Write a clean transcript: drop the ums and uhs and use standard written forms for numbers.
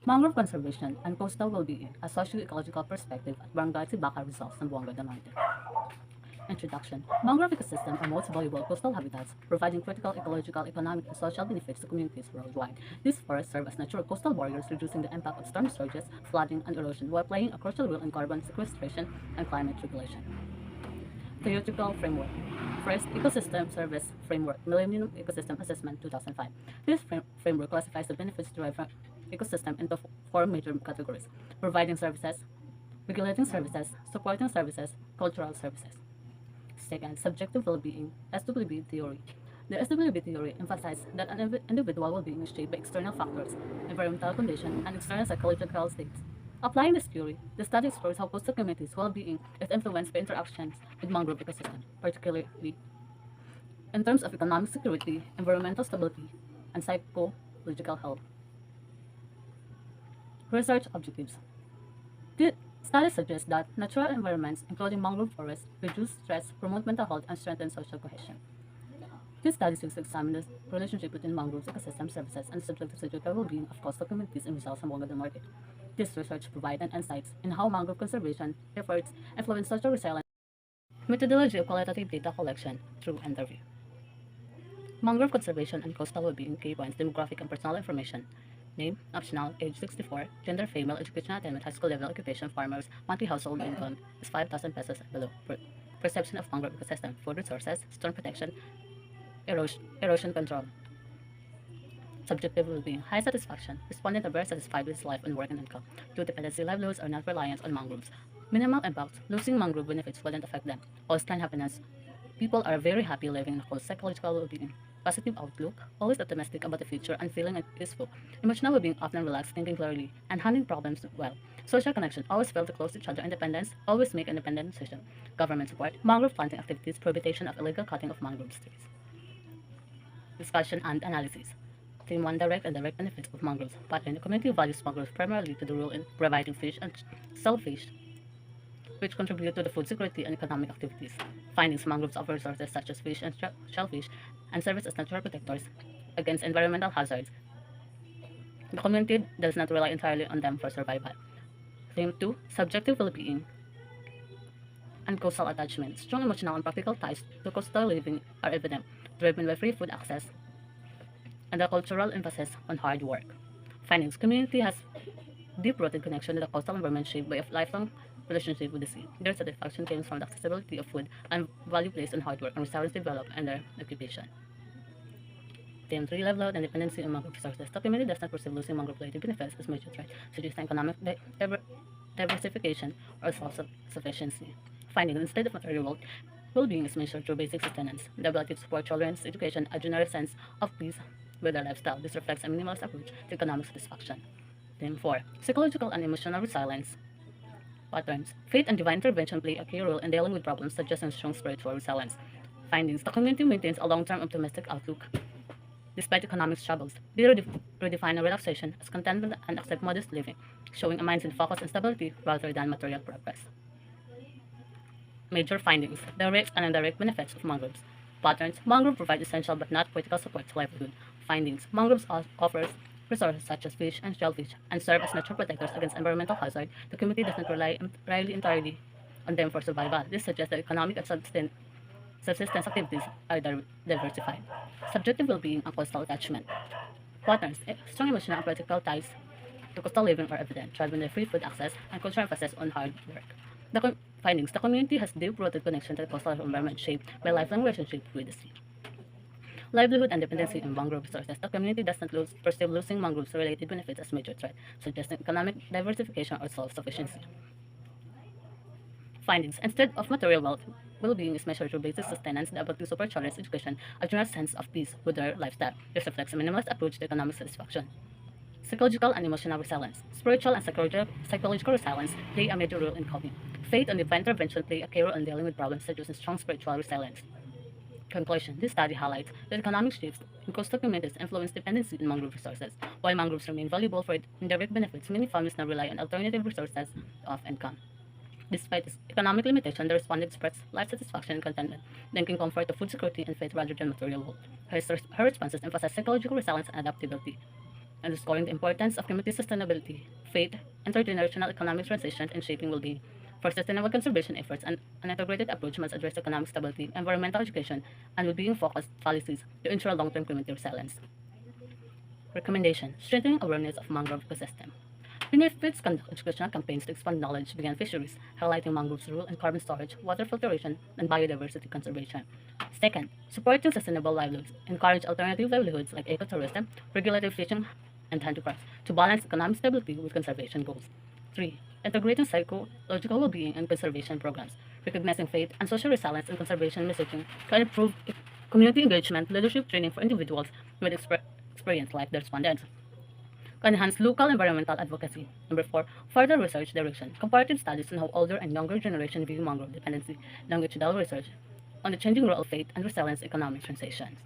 Mangrove conservation and coastal well-being, a socio-ecological perspective at Barangay Tibaca, Rizal, Zamboanga del Norte. Introduction. Mangrove ecosystems are most valuable coastal habitats, providing critical ecological, economic, and social benefits to communities worldwide. These forests serve as natural coastal barriers, reducing the impact of storm surges, flooding, and erosion, while playing a crucial role in carbon sequestration and climate regulation. Theoretical framework. First, Ecosystem Service Framework, Millennium Ecosystem Assessment 2005. This framework classifies the benefits derived from ecosystem into four major categories: providing services, regulating services, supporting services, cultural services. Second, subjective well-being, SWB theory. The SWB theory emphasizes that an individual well-being is shaped by external factors, environmental conditions, and external psychological states. Applying this theory, the study explores how coastal communities' well-being is influenced by interactions with mangrove ecosystems, particularly in terms of economic security, environmental stability, and psychological health. Research objectives. The study suggests that natural environments, including mangrove forests, reduce stress, promote mental health, and strengthen social cohesion. This study seeks to examine the relationship between mangrove ecosystem services and subjective psychological well-being of coastal communities in Rizal and Zamboanga del Norte. This research provides insights in how mangrove conservation efforts influence social resilience. Methodology of qualitative data collection through interview. Mangrove conservation and coastal well-being key points: demographic and personal information. Name, optional, age 64, gender female, educational attainment, high school level, occupation, farmers, monthly household income is 5,000 pesos and below. Perception of mangrove ecosystem, food resources, storm protection, erosion control. Subjective well-being, high satisfaction. Respondents are very satisfied with his life and work and income. Low dependency livelihoods are not reliant on mangroves. Minimal impact, losing mangrove benefits wouldn't affect them. Coastline happiness, people are very happy living in a coast. Psychological well-being, positive outlook, always optimistic about the future and feeling useful. Emotional well-being, often relaxed, thinking clearly, and handling problems well. Social connection, always feel to close to each other. Independence, always make independent decisions. Government support, mangrove planting activities, prohibition of illegal cutting of mangrove trees. Discussion and analysis. Theme 1, direct and indirect benefits of mangroves. Pattern, the community values mangroves primarily to the role in providing fish and shellfish, which contribute to the food security and economic activities. Findings, mangroves offer resources such as fish and shellfish and serve as natural protectors against environmental hazards. The community does not rely entirely on them for survival. Theme 2, subjective well-being and coastal attachment. Strong emotional and practical ties to coastal living are evident, driven by free food access and a cultural emphasis on hard work. Findings, community has deep-rooted connection to the coastal environment shaped by a lifelong relationship with the sea. Their satisfaction comes from the accessibility of food and value placed on hard work and resilience developed in their occupation. Theme 3, livelihood and dependency on mangrove resources. The community does not perceive losing mangrove-related benefits as major threat, suggesting economic diversification or self-sufficiency. Findings, instead of material well-being is measured through basic sustenance, the ability to support children's education, a general sense of peace with their lifestyle. This reflects a minimalist approach to economic satisfaction. Theme 4, psychological and emotional resilience patterns. Faith and divine intervention play a key role in dealing with problems, suggesting strong spiritual resilience. Findings, the community maintains a long-term optimistic outlook despite economic struggles. They redefine relaxation as contentment and accept modest living, showing a mindset focused on stability rather than material progress. Major findings, direct and indirect benefits of mangroves. Patterns, mangroves provide essential but not critical support to livelihood. Findings, mangroves offers resources such as fish and shellfish and serve as natural protectors against environmental hazard. The community does not rely entirely on them for survival. This suggests that economic and subsistence activities are diversified. Subjective well-being and coastal attachment. Patterns, strong emotional and practical ties to coastal living are evident, driving the free food access and cultural emphasis on hard work. The findings, the community has deep-rooted connection to the coastal environment shaped by lifelong relationship with the sea. Livelihood and dependency on mangrove resources. The community does not perceive losing mangroves-related benefits as major threat, suggesting economic diversification or self-sufficiency. Findings, instead of material wealth, well-being is measured through basic sustenance, the ability to support children's education, a general sense of peace with their lifestyle. This reflects a minimalist approach to economic satisfaction. Psychological and emotional resilience. Spiritual and psychological resilience play a major role in coping. Faith and divine intervention play a key role in dealing with problems, suggesting strong spiritual resilience. Conclusion, this study highlights that economic shifts in coastal communities influence dependency on mangrove resources. While mangroves remain valuable for indirect benefits, many families now rely on alternative resources of income. Despite this economic limitation, the respondent expressed life satisfaction and contentment, linking comfort to food security and faith rather than material wealth. Her responses emphasize psychological resilience and adaptability. underscoring the importance of community sustainability, faith, intergenerational economic transition, and shaping well-being. For sustainable conservation efforts, an integrated approach must address economic stability, environmental education, and well-being-focused policies to ensure long-term community resilience. Recommendation: strengthening awareness of mangrove ecosystem. Benefits conduct educational campaigns to expand knowledge beyond fisheries, highlighting mangroves' role in carbon storage, water filtration, and biodiversity conservation. Second, supporting sustainable livelihoods. Encourage alternative livelihoods like ecotourism, regulated fishing, and handicrafts to balance economic stability with conservation goals. 3. Integrating psychological well-being and conservation programs. Recognizing faith and social resilience in conservation messaging can improve community engagement, leadership training for individuals with experience like the respondents. Enhance local environmental advocacy. Number 4, further research direction. Comparative studies on how older and younger generation view mangrove dependency, longitudinal research on the changing role of faith and resilience economic transitions.